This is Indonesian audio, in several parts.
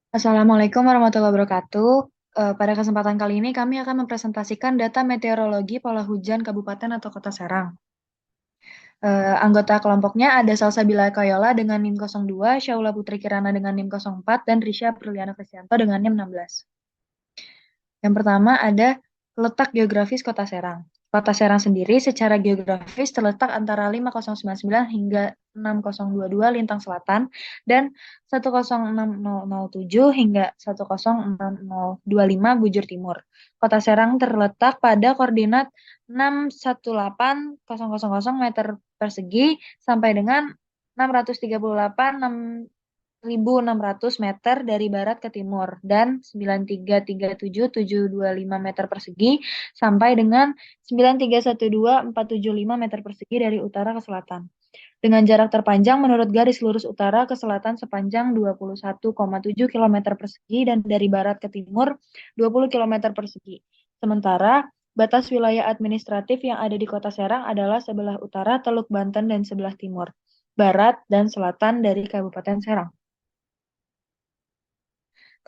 Assalamualaikum warahmatullahi wabarakatuh. Pada kesempatan kali ini kami akan mempresentasikan data meteorologi pola hujan Kabupaten atau Kota Serang. Anggota kelompoknya ada Salsabila Kayola dengan NIM 02, Syaula Putri Kirana dengan NIM 04, dan Risha Priliana Kristianto dengan NIM 16. Yang pertama ada letak geografis Kota Serang. Kota Serang sendiri secara geografis terletak antara 5099 hingga 6022 lintang selatan dan 106007 hingga 106025 bujur timur. Kota Serang terletak pada koordinat 618.000 meter persegi sampai dengan 638 1.600 meter dari barat ke timur dan 9337.725 meter persegi sampai dengan 9312.475 meter persegi dari utara ke selatan. Dengan jarak terpanjang menurut garis lurus utara ke selatan sepanjang 21,7 km persegi dan dari barat ke timur 20 km persegi. Sementara batas wilayah administratif yang ada di Kota Serang adalah sebelah utara Teluk Banten dan sebelah timur, barat, dan selatan dari Kabupaten Serang.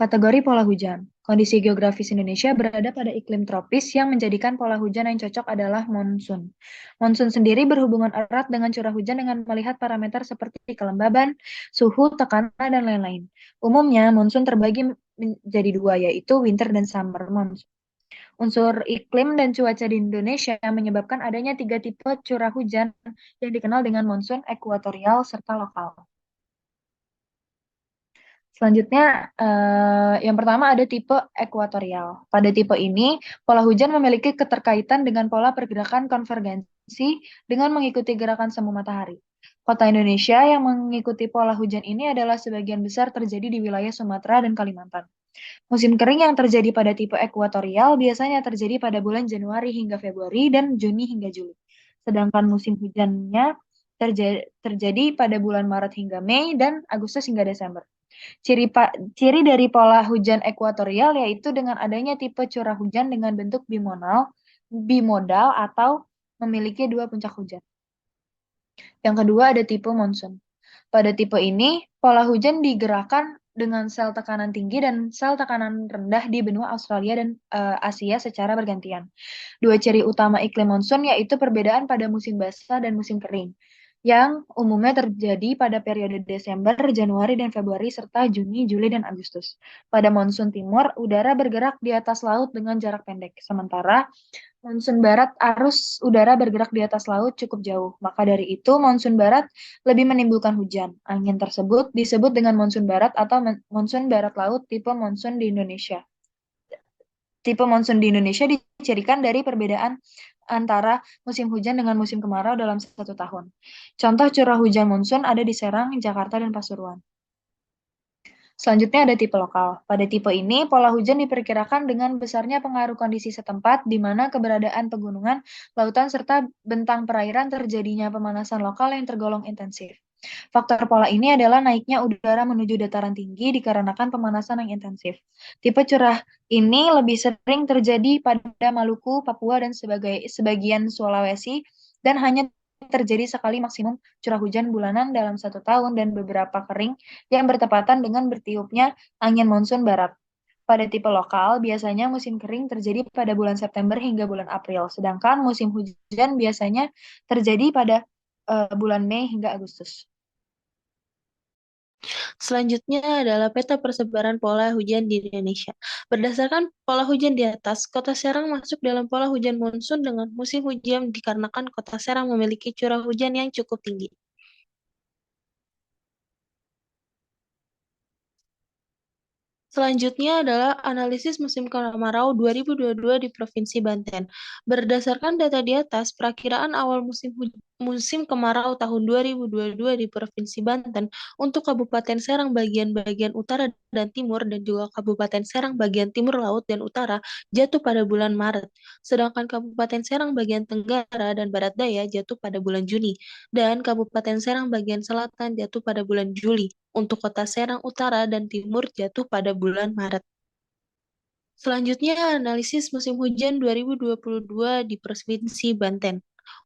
Kategori pola hujan. Kondisi geografis Indonesia berada pada iklim tropis yang menjadikan pola hujan yang cocok adalah monsun. Monsun sendiri berhubungan erat dengan curah hujan dengan melihat parameter seperti kelembaban, suhu, tekanan, dan lain-lain. Umumnya, monsun terbagi menjadi dua, yaitu winter dan summer monsun. Unsur iklim dan cuaca di Indonesia menyebabkan adanya tiga tipe curah hujan yang dikenal dengan monsun, ekuatorial, serta lokal. Selanjutnya, yang pertama ada tipe ekuatorial. Pada tipe ini, pola hujan memiliki keterkaitan dengan pola pergerakan konvergensi dengan mengikuti gerakan semu matahari. Kota Indonesia yang mengikuti pola hujan ini adalah sebagian besar terjadi di wilayah Sumatera dan Kalimantan. Musim kering yang terjadi pada tipe ekuatorial biasanya terjadi pada bulan Januari hingga Februari dan Juni hingga Juli. Sedangkan musim hujannya terjadi pada bulan Maret hingga Mei dan Agustus hingga Desember. Ciri dari pola hujan ekuatorial yaitu dengan adanya tipe curah hujan dengan bentuk bimodal atau memiliki dua puncak hujan. Yang kedua ada tipe monsun. Pada tipe ini, pola hujan digerakkan dengan sel tekanan tinggi dan sel tekanan rendah di benua Australia dan Asia secara bergantian. Dua ciri utama iklim monsun yaitu perbedaan pada musim basah dan musim kering, yang umumnya terjadi pada periode Desember, Januari, dan Februari, serta Juni, Juli, dan Agustus. Pada monsun timur, udara bergerak di atas laut dengan jarak pendek, sementara monsun barat arus udara bergerak di atas laut cukup jauh. Maka dari itu, monsun barat lebih menimbulkan hujan. Angin tersebut disebut dengan monsun barat atau monsun barat laut tipe monsun di Indonesia. Tipe monsun di Indonesia dicirikan dari perbedaan antara musim hujan dengan musim kemarau dalam satu tahun. Contoh curah hujan monsun ada di Serang, Jakarta, dan Pasuruan. Selanjutnya ada tipe lokal. Pada tipe ini, pola hujan diperkirakan dengan besarnya pengaruh kondisi setempat, di mana keberadaan pegunungan, lautan, serta bentang perairan terjadinya pemanasan lokal yang tergolong intensif. Faktor pola ini adalah naiknya udara menuju dataran tinggi dikarenakan pemanasan yang intensif. Tipe curah ini lebih sering terjadi pada Maluku, Papua, dan sebagian Sulawesi, dan hanya terjadi sekali maksimum curah hujan bulanan dalam satu tahun dan beberapa kering yang bertepatan dengan bertiupnya angin monsun barat. Pada tipe lokal, biasanya musim kering terjadi pada bulan September hingga bulan April, sedangkan musim hujan biasanya terjadi pada bulan Mei hingga Agustus. Selanjutnya adalah peta persebaran pola hujan di Indonesia. Berdasarkan pola hujan di atas, Kota Serang masuk dalam pola hujan monsun dengan musim hujan dikarenakan Kota Serang memiliki curah hujan yang cukup tinggi. Selanjutnya adalah analisis musim kemarau 2022 di Provinsi Banten. Berdasarkan data di atas, perakiraan awal musim kemarau tahun 2022 di Provinsi Banten untuk Kabupaten Serang bagian-bagian utara dan timur dan juga Kabupaten Serang bagian timur laut dan utara jatuh pada bulan Maret. Sedangkan Kabupaten Serang bagian tenggara dan barat daya jatuh pada bulan Juni dan Kabupaten Serang bagian selatan jatuh pada bulan Juli. Untuk Kota Serang Utara dan Timur jatuh pada bulan Maret. Selanjutnya, analisis musim hujan 2022 di Provinsi Banten.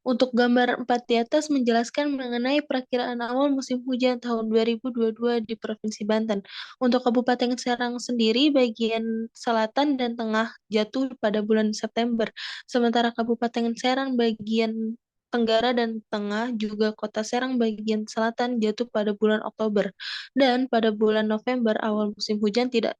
Untuk gambar 4 di atas menjelaskan mengenai perakiraan awal musim hujan tahun 2022 di Provinsi Banten. Untuk Kabupaten Serang sendiri, bagian selatan dan tengah jatuh pada bulan September, sementara Kabupaten Serang bagian Tenggara dan Tengah juga Kota Serang bagian selatan jatuh pada bulan Oktober. Dan pada bulan November awal musim hujan terjadi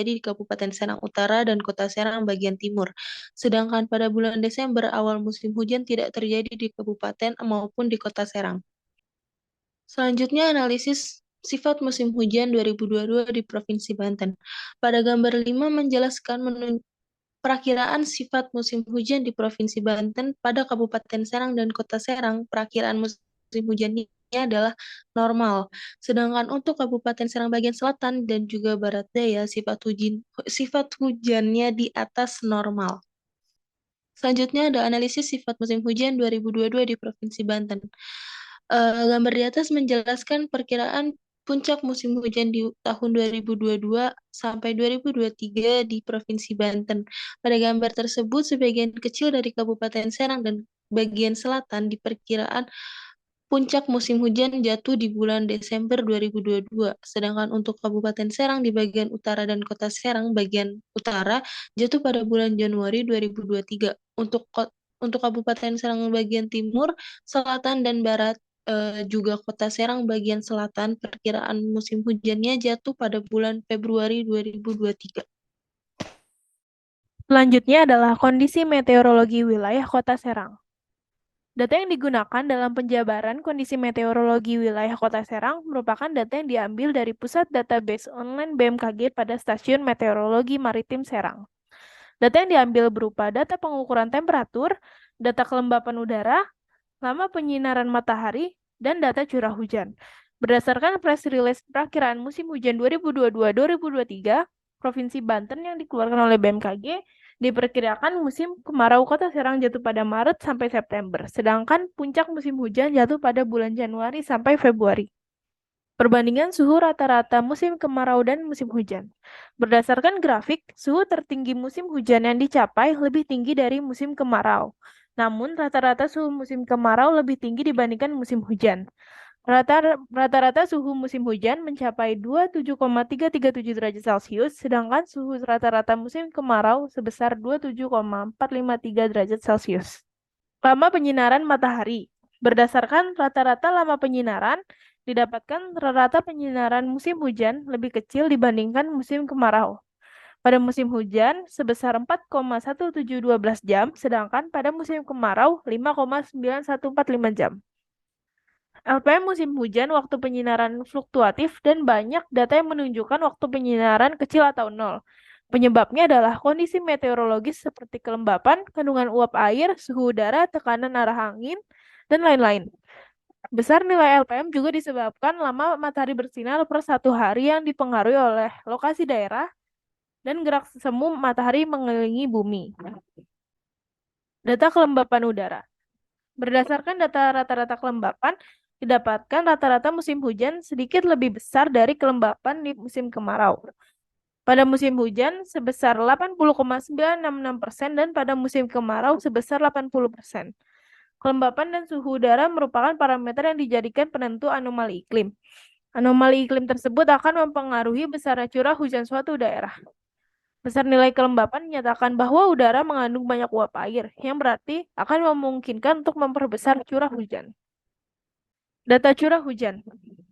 di Kabupaten Serang Utara dan Kota Serang bagian timur. Sedangkan pada bulan Desember awal musim hujan tidak terjadi di kabupaten maupun di Kota Serang. Selanjutnya analisis sifat musim hujan 2022 di Provinsi Banten. Pada gambar 5 menjelaskan perakiraan sifat musim hujan di Provinsi Banten pada Kabupaten Serang dan Kota Serang. Perakiraan musim hujannya adalah normal. Sedangkan untuk Kabupaten Serang bagian selatan dan juga barat daya, sifat hujannya di atas normal. Selanjutnya ada analisis sifat musim hujan 2022 di Provinsi Banten. Gambar di atas menjelaskan perkiraan puncak musim hujan di tahun 2022 sampai 2023 di Provinsi Banten. Pada gambar tersebut, sebagian kecil dari Kabupaten Serang dan bagian selatan diperkiraan puncak musim hujan jatuh di bulan Desember 2022, sedangkan untuk Kabupaten Serang di bagian utara dan Kota Serang bagian utara jatuh pada bulan Januari 2023. Untuk Kabupaten Serang bagian timur, selatan, dan barat juga Kota Serang bagian selatan, perkiraan musim hujannya jatuh pada bulan Februari 2023. Selanjutnya adalah kondisi meteorologi wilayah Kota Serang. Data yang digunakan dalam penjabaran kondisi meteorologi wilayah Kota Serang merupakan data yang diambil dari Pusat Database Online BMKG pada Stasiun Meteorologi Maritim Serang. Data yang diambil berupa data pengukuran temperatur, data kelembapan udara, lama penyinaran matahari, dan data curah hujan. Berdasarkan press release perakiraan musim hujan 2022-2023, Provinsi Banten yang dikeluarkan oleh BMKG, diperkirakan musim kemarau Kota Serang jatuh pada Maret sampai September, sedangkan puncak musim hujan jatuh pada bulan Januari sampai Februari. Perbandingan suhu rata-rata musim kemarau dan musim hujan. Berdasarkan grafik, suhu tertinggi musim hujan yang dicapai lebih tinggi dari musim kemarau. Namun, rata-rata suhu musim kemarau lebih tinggi dibandingkan musim hujan. Rata-rata suhu musim hujan mencapai 27,337 derajat Celcius, sedangkan suhu rata-rata musim kemarau sebesar 27,453 derajat Celcius. Lama penyinaran matahari. Berdasarkan rata-rata lama penyinaran, didapatkan rata penyinaran musim hujan lebih kecil dibandingkan musim kemarau. Pada musim hujan sebesar 4,1712 jam, sedangkan pada musim kemarau 5,9145 jam. LPM musim hujan waktu penyinaran fluktuatif dan banyak data yang menunjukkan waktu penyinaran kecil atau nol. Penyebabnya adalah kondisi meteorologis seperti kelembapan, kandungan uap air, suhu udara, tekanan arah angin, dan lain-lain. Besar nilai LPM juga disebabkan lama matahari bersinar per satu hari yang dipengaruhi oleh lokasi daerah dan gerak semu matahari mengelilingi bumi. Data kelembapan udara. Berdasarkan data rata-rata kelembapan, didapatkan rata-rata musim hujan sedikit lebih besar dari kelembapan di musim kemarau. Pada musim hujan sebesar 80,966% dan pada musim kemarau sebesar 80%. Kelembapan dan suhu udara merupakan parameter yang dijadikan penentu anomali iklim. Anomali iklim tersebut akan mempengaruhi besarnya curah hujan suatu daerah. Besar nilai kelembapan menyatakan bahwa udara mengandung banyak uap air, yang berarti akan memungkinkan untuk memperbesar curah hujan. Data curah hujan.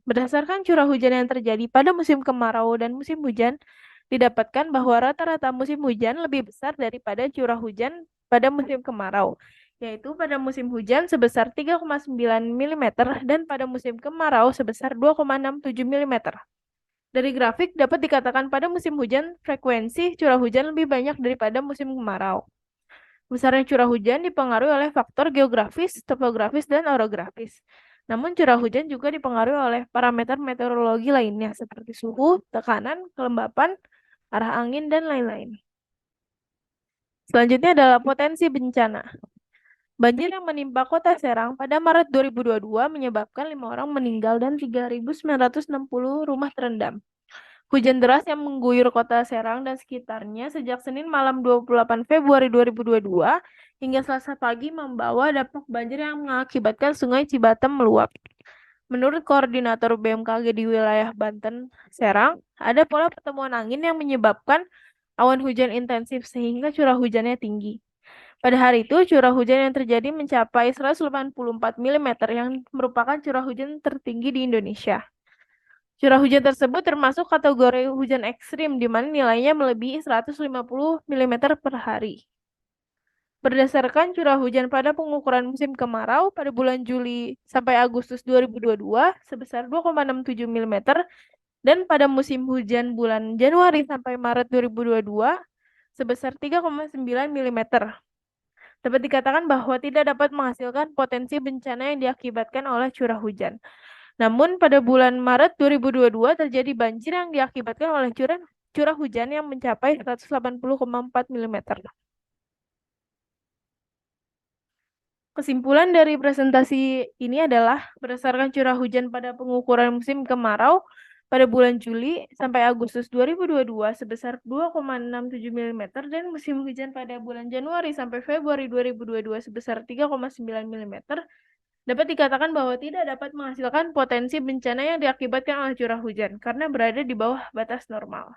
Berdasarkan curah hujan yang terjadi pada musim kemarau dan musim hujan, didapatkan bahwa rata-rata musim hujan lebih besar daripada curah hujan pada musim kemarau, yaitu pada musim hujan sebesar 3,9 mm dan pada musim kemarau sebesar 2,67 mm. Dari grafik dapat dikatakan pada musim hujan frekuensi curah hujan lebih banyak daripada musim kemarau. Besarnya curah hujan dipengaruhi oleh faktor geografis, topografis, dan orografis. Namun curah hujan juga dipengaruhi oleh parameter meteorologi lainnya seperti suhu, tekanan, kelembapan, arah angin, dan lain-lain. Selanjutnya adalah potensi bencana. Banjir yang menimpa Kota Serang pada Maret 2022 menyebabkan 5 orang meninggal dan 3.960 rumah terendam. Hujan deras yang mengguyur kota Serang dan sekitarnya sejak Senin malam 28 Februari 2022 hingga Selasa pagi membawa dampak banjir yang mengakibatkan Sungai Cibatem meluap. Menurut Koordinator BMKG di wilayah Banten, Serang, ada pola pertemuan angin yang menyebabkan awan hujan intensif sehingga curah hujannya tinggi. Pada hari itu, curah hujan yang terjadi mencapai 184 mm yang merupakan curah hujan tertinggi di Indonesia. Curah hujan tersebut termasuk kategori hujan ekstrim di mana nilainya melebihi 150 mm per hari. Berdasarkan curah hujan pada pengukuran musim kemarau pada bulan Juli sampai Agustus 2022 sebesar 2,67 mm dan pada musim hujan bulan Januari sampai Maret 2022 sebesar 3,9 mm. Dapat dikatakan bahwa tidak dapat menghasilkan potensi bencana yang diakibatkan oleh curah hujan. Namun pada bulan Maret 2022 terjadi banjir yang diakibatkan oleh curah hujan yang mencapai 180,4 mm. Kesimpulan dari presentasi ini adalah berdasarkan curah hujan pada pengukuran musim kemarau pada bulan Juli sampai Agustus 2022 sebesar 2,67 mm dan musim hujan pada bulan Januari sampai Februari 2022 sebesar 3,9 mm, dapat dikatakan bahwa tidak dapat menghasilkan potensi bencana yang diakibatkan oleh curah hujan karena berada di bawah batas normal.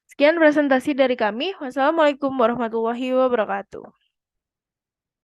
Sekian presentasi dari kami. Wassalamualaikum warahmatullahi wabarakatuh.